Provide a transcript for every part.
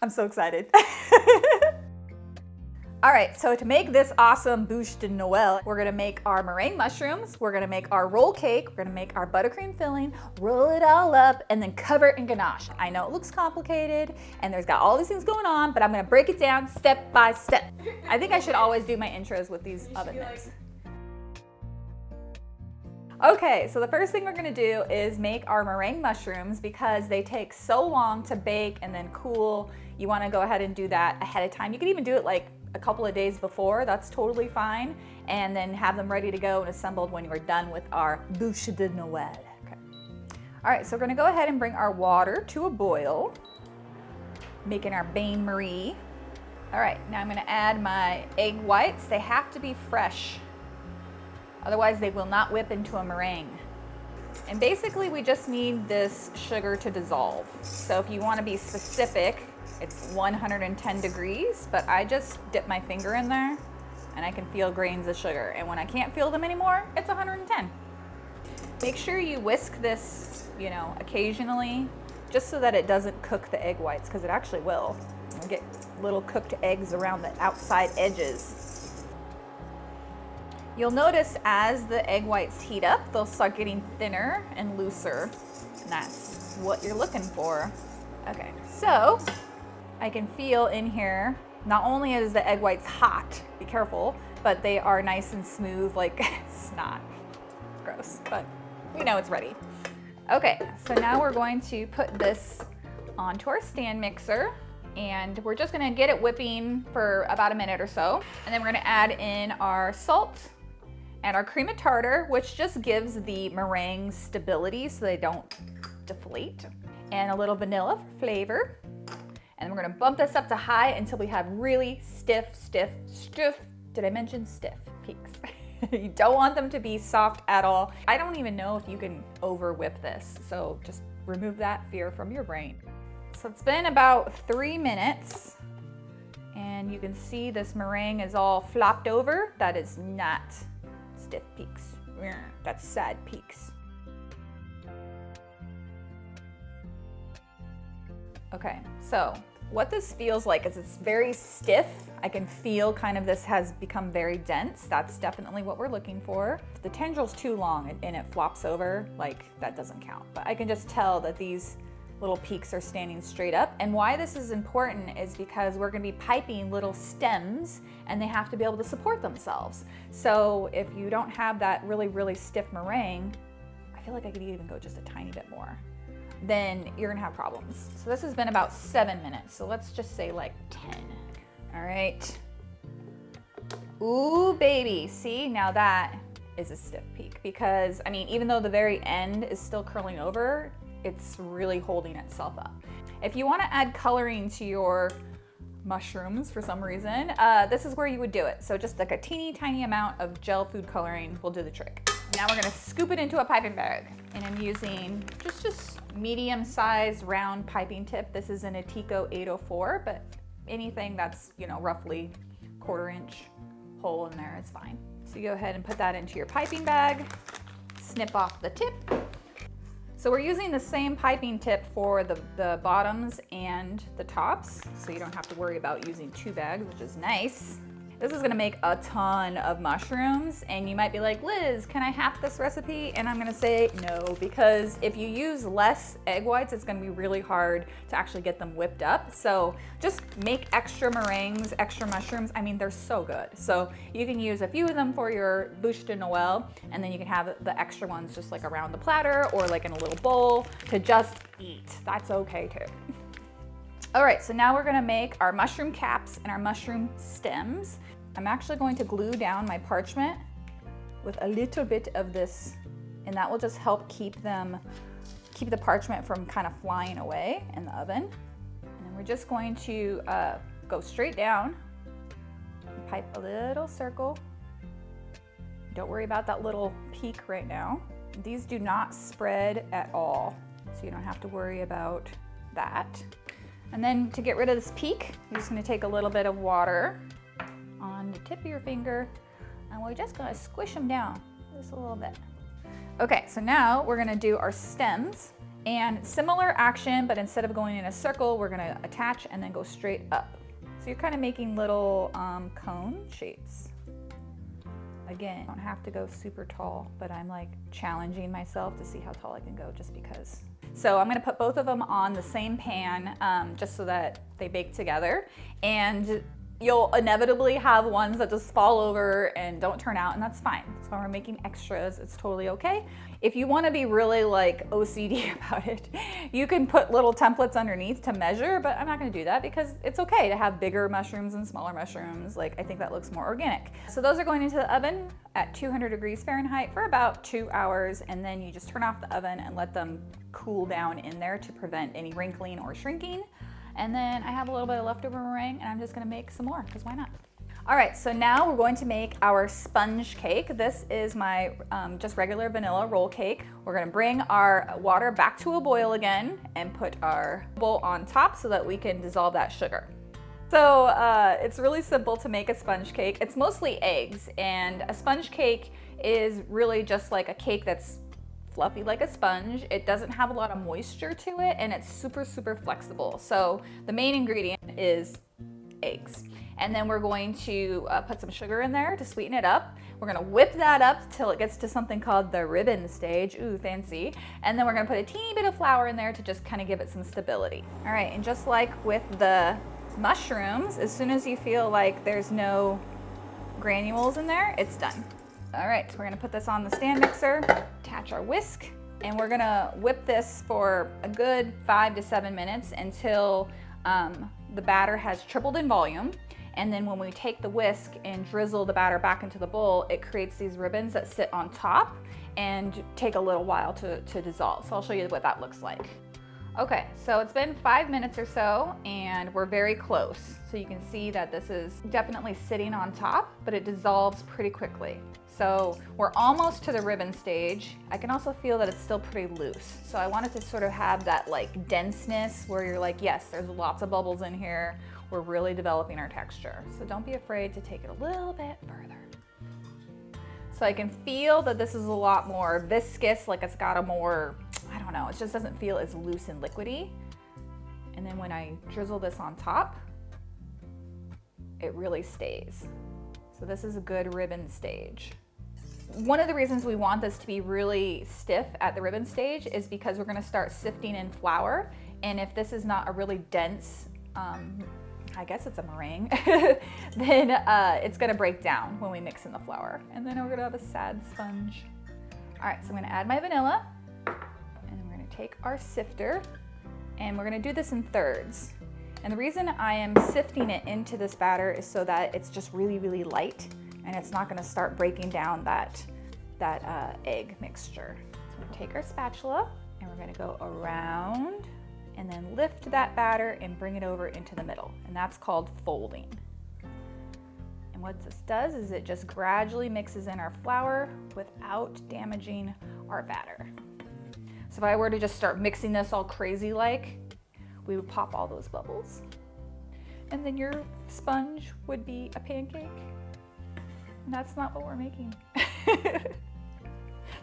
I'm so excited. All right, so to make this awesome Buche de Noel, we're gonna make our meringue mushrooms, we're gonna make our roll cake, we're gonna make our buttercream filling, roll it all up, and then cover it in ganache. I know it looks complicated, and there's got all these things going on, but I'm gonna break it down step by step. I think I should always do my intros with these oven mitts. Okay, so the first thing we're gonna do is make our meringue mushrooms because they take so long to bake and then cool. You wanna go ahead and do that ahead of time. You can even do it like a couple of days before, that's totally fine. And then have them ready to go and assembled when you're done with our Buche de Noel. Okay. All right, so we're gonna go ahead and bring our water to a boil, making our bain-marie. All right, now I'm gonna add my egg whites. They have to be fresh. Otherwise they will not whip into a meringue. And basically we just need this sugar to dissolve. So if you want to be specific, it's 110 degrees, but I just dip my finger in there and I can feel grains of sugar. And when I can't feel them anymore, it's 110. Make sure you whisk this, occasionally, just so that it doesn't cook the egg whites, because it actually will. You'll get little cooked eggs around the outside edges. You'll notice as the egg whites heat up, they'll start getting thinner and looser, and that's what you're looking for. Okay, so I can feel in here, not only is the egg whites hot, be careful, but they are nice and smooth like snot. Gross, but we know it's ready. Okay, so now we're going to put this onto our stand mixer, and we're just gonna get it whipping for about a minute or so, and then we're gonna add in our salt and our cream of tartar, which just gives the meringue stability so they don't deflate, and a little vanilla for flavor. And we're gonna bump this up to high until we have really stiff, did I mention stiff peaks? You don't want them to be soft at all. I don't even know if you can over whip this, so just remove that fear from your brain. So it's been about 3 minutes, and you can see this meringue is all flopped over. That is not stiff peaks. That's sad peaks. Okay, so what this feels like is it's very stiff. I can feel kind of this has become very dense. That's definitely what we're looking for. If the tendril's too long and it flops over, like that doesn't count. But I can just tell that these little peaks are standing straight up. And why this is important is because we're gonna be piping little stems and they have to be able to support themselves. So if you don't have that really, really stiff meringue, I feel like I could even go just a tiny bit more, then you're gonna have problems. So this has been about 7 minutes. So let's just say like 10. All right. Ooh, baby, see, now that is a stiff peak because, I mean, even though the very end is still curling over, it's really holding itself up. If you want to add coloring to your mushrooms for some reason, this is where you would do it. So just like a teeny tiny amount of gel food coloring will do the trick. Now we're gonna scoop it into a piping bag, and I'm using just medium-sized round piping tip. This is an Atico 804, but anything that's roughly 1/4 inch hole in there is fine. So you go ahead and put that into your piping bag, snip off the tip. So we're using the same piping tip for the bottoms and the tops, so you don't have to worry about using 2 bags, which is nice. This is gonna make a ton of mushrooms, and you might be like, Liz, can I half this recipe? And I'm gonna say no, because if you use less egg whites, it's gonna be really hard to actually get them whipped up. So just make extra meringues, extra mushrooms. I mean, they're so good. So you can use a few of them for your Buche de Noel, and then you can have the extra ones just like around the platter or like in a little bowl to just eat. That's okay too. All right, so now we're gonna make our mushroom caps and our mushroom stems. I'm actually going to glue down my parchment with a little bit of this, and that will just help keep the parchment from kind of flying away in the oven. And then we're just going to go straight down, and pipe a little circle. Don't worry about that little peak right now. These do not spread at all, so you don't have to worry about that. And then to get rid of this peak, you're just gonna take a little bit of water on the tip of your finger, and we're just gonna squish them down just a little bit. Okay, so now we're gonna do our stems, And similar action, but instead of going in a circle, we're gonna attach and then go straight up. So you're kind of making little cone shapes. Again, I don't have to go super tall, but I'm like challenging myself to see how tall I can go just because. So I'm gonna put both of them on the same pan just so that they bake together. And you'll inevitably have ones that just fall over and don't turn out, and that's fine. So we're making extras, it's totally okay. If you wanna be really like OCD about it, you can put little templates underneath to measure, but I'm not gonna do that because it's okay to have bigger mushrooms and smaller mushrooms. Like, I think that looks more organic. So those are going into the oven at 200 degrees Fahrenheit for about 2 hours, and then you just turn off the oven and let them cool down in there to prevent any wrinkling or shrinking. And then I have a little bit of leftover meringue, and I'm just gonna make some more, because why not? All right, so now we're going to make our sponge cake. This is my just regular vanilla roll cake. We're gonna bring our water back to a boil again and put our bowl on top so that we can dissolve that sugar. So it's really simple to make a sponge cake. It's mostly eggs, and a sponge cake is really just like a cake that's fluffy like a sponge. It doesn't have a lot of moisture to it, and it's super, super flexible. So the main ingredient is eggs. And then we're going to put some sugar in there to sweeten it up. We're gonna whip that up till it gets to something called the ribbon stage. Ooh, fancy. And then we're gonna put a teeny bit of flour in there to just kind of give it some stability. All right, and just like with the mushrooms, as soon as you feel like there's no granules in there, it's done. All right, so we're gonna put this on the stand mixer, attach our whisk, and we're gonna whip this for a good 5 to 7 minutes until the batter has tripled in volume. And then when we take the whisk and drizzle the batter back into the bowl, it creates these ribbons that sit on top and take a little while to dissolve. So I'll show you what that looks like. Okay, so it's been 5 minutes or so, and we're very close. So you can see that this is definitely sitting on top, but it dissolves pretty quickly. So we're almost to the ribbon stage. I can also feel that it's still pretty loose. So I wanted to sort of have that like denseness where you're like, yes, there's lots of bubbles in here. We're really developing our texture. So don't be afraid to take it a little bit further. So I can feel that this is a lot more viscous, like it's got a more, I don't know, it just doesn't feel as loose and liquidy. And then when I drizzle this on top, it really stays. So this is a good ribbon stage. One of the reasons we want this to be really stiff at the ribbon stage is because we're gonna start sifting in flour. And if this is not a really dense, I guess it's a meringue, then it's gonna break down when we mix in the flour. And then we're gonna have a sad sponge. All right, so I'm gonna add my vanilla, and then we're gonna take our sifter, and we're gonna do this in thirds. And the reason I am sifting it into this batter is so that it's just really, really light, and it's not gonna start breaking down that egg mixture. So we're gonna take our spatula, and we're gonna go around, and then lift that batter and bring it over into the middle, and that's called folding. And what this does is it just gradually mixes in our flour without damaging our batter. So if I were to just start mixing this all crazy like, we would pop all those bubbles. And then your sponge would be a pancake. And that's not what we're making.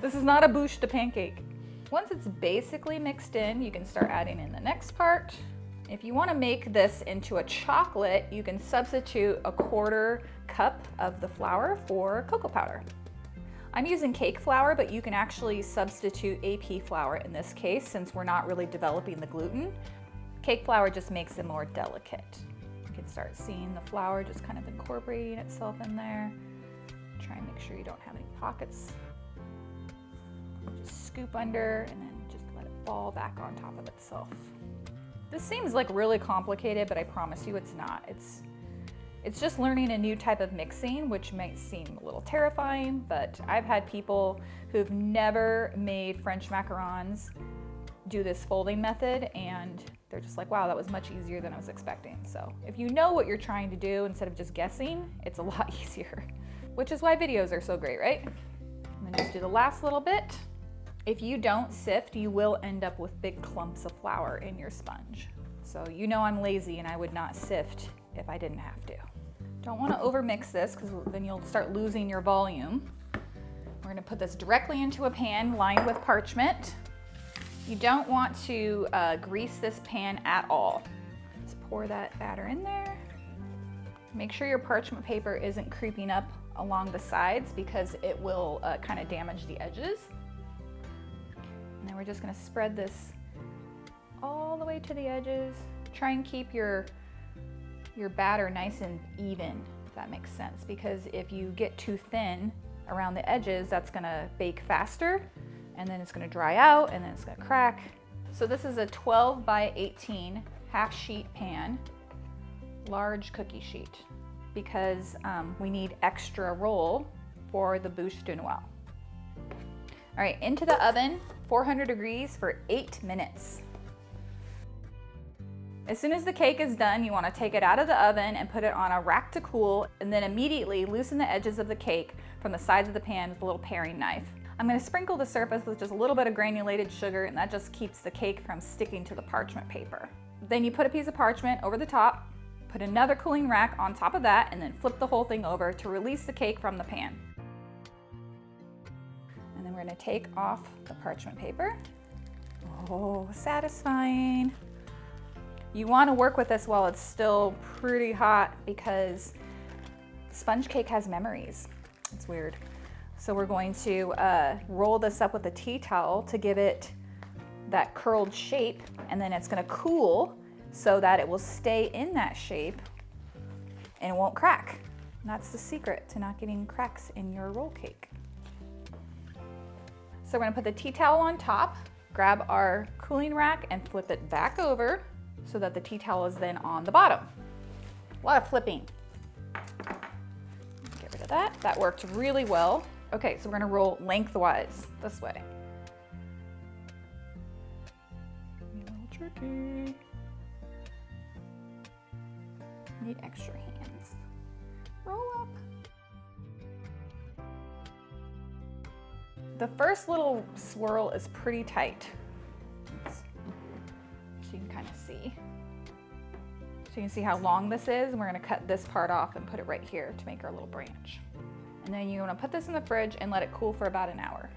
This is not a bûche de pancake. Once it's basically mixed in, you can start adding in the next part. If you want to make this into a chocolate, you can substitute a 1/4 cup of the flour for cocoa powder. I'm using cake flour, but you can actually substitute AP flour in this case since we're not really developing the gluten. Cake flour just makes it more delicate. You can start seeing the flour just kind of incorporating itself in there. Try and make sure you don't have any pockets. Just scoop under and then just let it fall back on top of itself. This seems like really complicated, but I promise you it's not. It's just learning a new type of mixing, which might seem a little terrifying, but I've had people who've never made French macarons do this folding method, and they're just like, wow, that was much easier than I was expecting. So if you know what you're trying to do instead of just guessing, it's a lot easier, which is why videos are so great, right? And then just do the last little bit. If you don't sift, you will end up with big clumps of flour in your sponge. So you know I'm lazy and I would not sift if I didn't have to. Don't want to overmix this because then you'll start losing your volume. We're going to put this directly into a pan lined with parchment. You don't want to grease this pan at all. Just pour that batter in there. Make sure your parchment paper isn't creeping up along the sides because it will kind of damage the edges. And then we're just gonna spread this all the way to the edges. Try and keep your batter nice and even, if that makes sense, because if you get too thin around the edges, that's gonna bake faster, and then it's gonna dry out, and then it's gonna crack. So this is a 12 by 18 half sheet pan, large cookie sheet, because we need extra roll for the Buche de Noel. All right, into the oven, 400 degrees for 8 minutes. As soon as the cake is done, you want to take it out of the oven and put it on a rack to cool, and then immediately loosen the edges of the cake from the sides of the pan with a little paring knife. I'm going to sprinkle the surface with just a little bit of granulated sugar, and that just keeps the cake from sticking to the parchment paper. Then you put a piece of parchment over the top, put another cooling rack on top of that, and then flip the whole thing over to release the cake from the pan. And then we're going to take off the parchment paper. Oh, satisfying. You want to work with this while it's still pretty hot because sponge cake has memories. It's weird. So we're going to roll this up with a tea towel to give it that curled shape, and then it's going to cool so that it will stay in that shape and it won't crack. And that's the secret to not getting cracks in your roll cake. So we're going to put the tea towel on top, grab our cooling rack and flip it back over so that the tea towel is then on the bottom. A lot of flipping. Get rid of that. That worked really well. Okay, so we're gonna roll lengthwise this way. A little tricky. Need extra hands. Roll up. The first little swirl is pretty tight. So you can kind of see. So you can see how long this is, and we're gonna cut this part off and put it right here to make our little branch. And then you wanna put this in the fridge and let it cool for about an hour.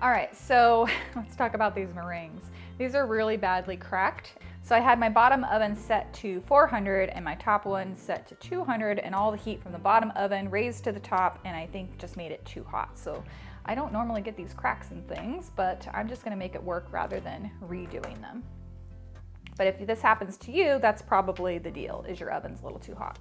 All right, so let's talk about these meringues. These are really badly cracked. So I had my bottom oven set to 400 and my top one set to 200, and all the heat from the bottom oven raised to the top, and I think just made it too hot. So I don't normally get these cracks and things, but I'm just gonna make it work rather than redoing them. But if this happens to you, that's probably the deal, is your oven's a little too hot.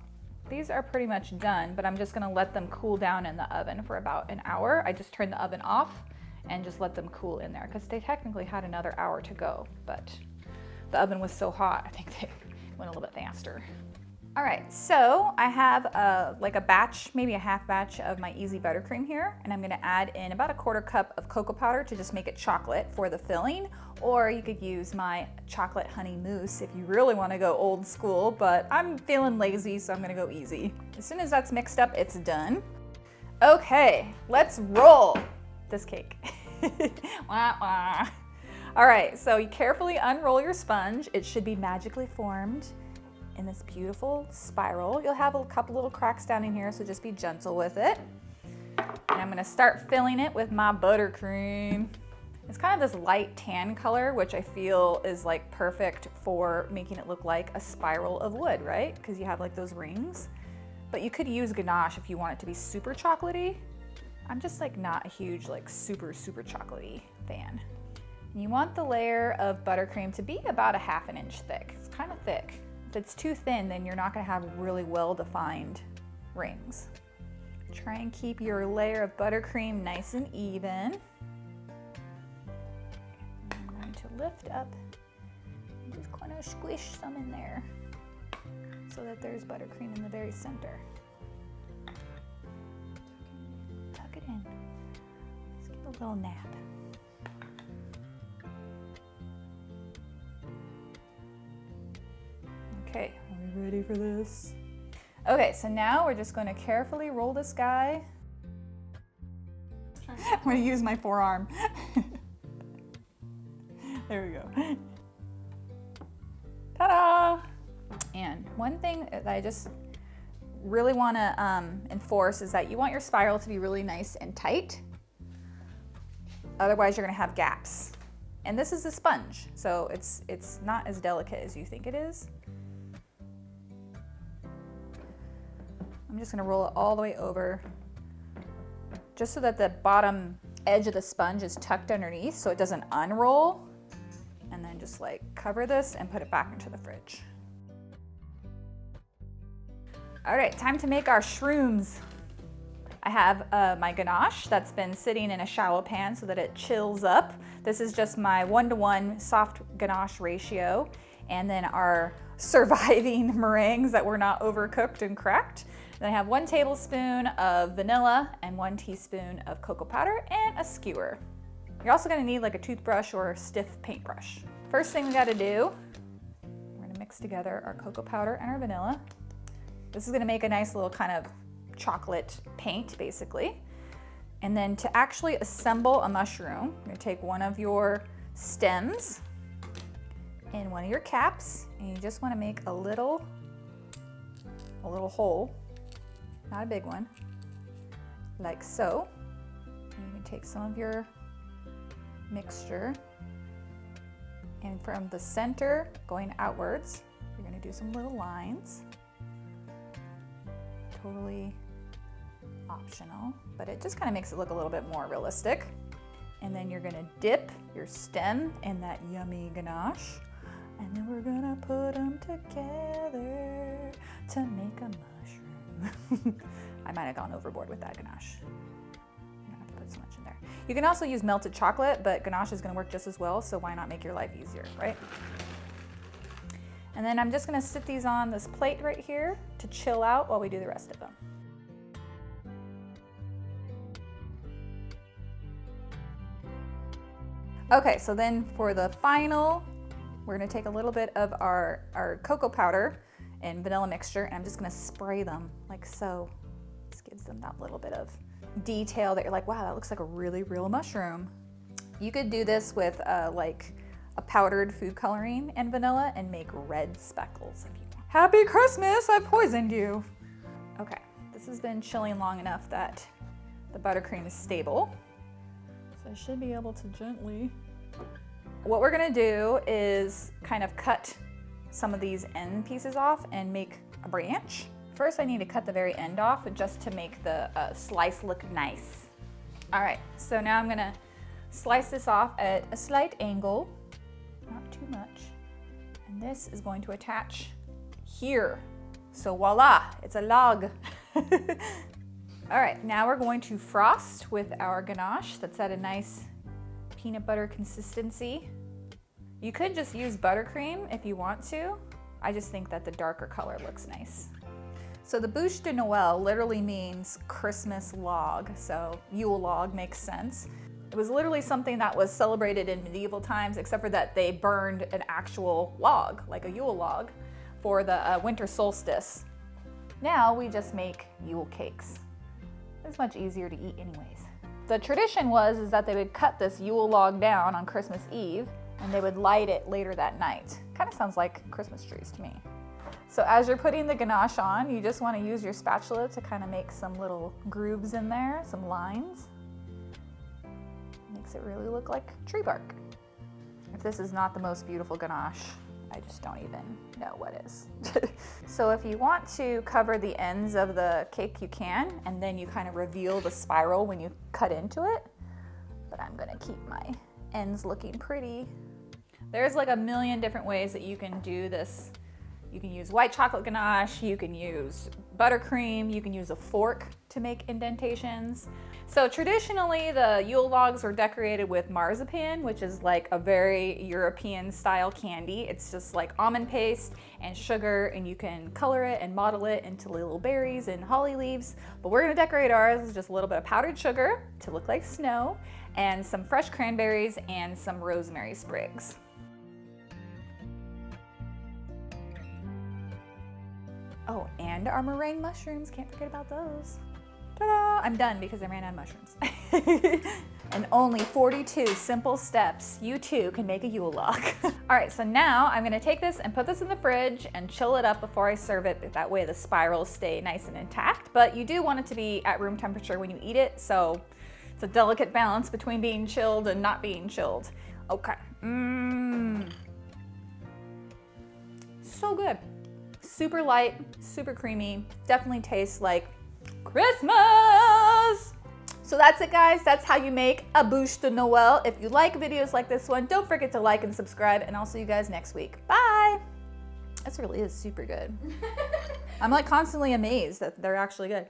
These are pretty much done, but I'm just gonna let them cool down in the oven for about an hour. I just turned the oven off and just let them cool in there because they technically had another hour to go, but the oven was so hot, I think they went a little bit faster. All right, so I have like a batch, maybe a half batch of my easy buttercream here, and I'm gonna add in about a 1/4 cup of cocoa powder to just make it chocolate for the filling, or you could use my chocolate honey mousse if you really wanna go old school, but I'm feeling lazy, so I'm gonna go easy. As soon as that's mixed up, it's done. Okay, let's roll this cake. Wah, wah. All right, so you carefully unroll your sponge. It should be magically formed in this beautiful spiral. You'll have a couple little cracks down in here, so just be gentle with it. And I'm gonna start filling it with my buttercream. It's kind of this light tan color, which I feel is like perfect for making it look like a spiral of wood, right? Because you have like those rings. But you could use ganache if you want it to be super chocolatey. I'm just like not a huge like super chocolatey fan. And you want the layer of buttercream to be about a 1/2 inch thick. It's kind of thick. If it's too thin, then you're not gonna have really well-defined rings. Try and keep your layer of buttercream nice and even. I'm going to lift up and just kind of squish some in there so that there's buttercream in the very center. Tuck it in. Just give it a little nap. Okay, are we ready for this? Okay, so now we're just going to carefully roll this guy. I'm going to use my forearm. There we go. Ta-da! And one thing that I just really want to enforce is that you want your spiral to be really nice and tight. Otherwise, you're going to have gaps. And this is a sponge, so it's not as delicate as you think it is. I'm just gonna roll it all the way over, just so that the bottom edge of the sponge is tucked underneath so it doesn't unroll. And then just like cover this and put it back into the fridge. All right, time to make our shrooms. I have my ganache that's been sitting in a shallow pan so that it chills up. This is just my 1-to-1 soft ganache ratio. And then our surviving meringues that were not overcooked and cracked. Then I have 1 tablespoon of vanilla and 1 teaspoon of cocoa powder and a skewer. You're also gonna need like a toothbrush or a stiff paintbrush. First thing we gotta do, we're gonna mix together our cocoa powder and our vanilla. This is gonna make a nice little kind of chocolate paint, basically. And then to actually assemble a mushroom, you're gonna take one of your stems and one of your caps, and you just wanna make a little hole, not a big one, like so. And you can take some of your mixture, and from the center going outwards, you're gonna do some little lines. Totally optional, but it just kind of makes it look a little bit more realistic. And then you're gonna dip your stem in that yummy ganache, and then we're gonna put them together to make a mushroom. I might have gone overboard with that ganache. You don't have to put so much in there. You can also use melted chocolate, but ganache is gonna work just as well, so why not make your life easier, right? And then I'm just gonna sit these on this plate right here to chill out while we do the rest of them. Okay, so then for the final, we're gonna take a little bit of our cocoa powder and vanilla mixture, and I'm just gonna spray them like so. This gives them that little bit of detail that you're like, wow, that looks like a really real mushroom. You could do this with like a powdered food coloring and vanilla and make red speckles if you want. Happy Christmas, I poisoned you. Okay, this has been chilling long enough that the buttercream is stable. So I should be able to gently. What we're gonna do is kind of cut some of these end pieces off and make a branch. First, I need to cut the very end off just to make the slice look nice. All right, so now I'm gonna slice this off at a slight angle, not too much. And this is going to attach here. So voila, it's a log. All right, now we're going to frost with our ganache that's at a nice peanut butter consistency. You could just use buttercream if you want to. I just think that the darker color looks nice. So the Buche de Noel literally means Christmas log, so Yule log makes sense. It was literally something that was celebrated in medieval times, except for that they burned an actual log, like a Yule log, for the winter solstice. Now we just make Yule cakes. It's much easier to eat anyways. The tradition is that they would cut this Yule log down on Christmas Eve and they would light it later that night. Kind of sounds like Christmas trees to me. So as you're putting the ganache on, you just want to use your spatula to kind of make some little grooves in there, some lines. Makes it really look like tree bark. If this is not the most beautiful ganache, I just don't even know what is. So if you want to cover the ends of the cake, you can, and then you kind of reveal the spiral when you cut into it. But I'm gonna keep my ends looking pretty. There's like a million different ways that you can do this. You can use white chocolate ganache, you can use buttercream, you can use a fork to make indentations. So traditionally, the Yule logs were decorated with marzipan, which is like a very European style candy. It's just like almond paste and sugar, and you can color it and model it into little berries and holly leaves. But we're gonna decorate ours with just a little bit of powdered sugar to look like snow, and some fresh cranberries and some rosemary sprigs. Oh, and our meringue mushrooms, can't forget about those. Ta-da! I'm done because I ran out of mushrooms. And only 42 simple steps, you too can make a Yule log. All right, so now I'm gonna take this and put this in the fridge and chill it up before I serve it. That way the spirals stay nice and intact, but you do want it to be at room temperature when you eat it, so it's a delicate balance between being chilled and not being chilled. Okay. So good. Super light, super creamy. Definitely tastes like Christmas. So that's it, guys. That's how you make a Buche de Noel. If you like videos like this one, don't forget to like and subscribe, and I'll see you guys next week. Bye. This really is super good. I'm like constantly amazed that they're actually good.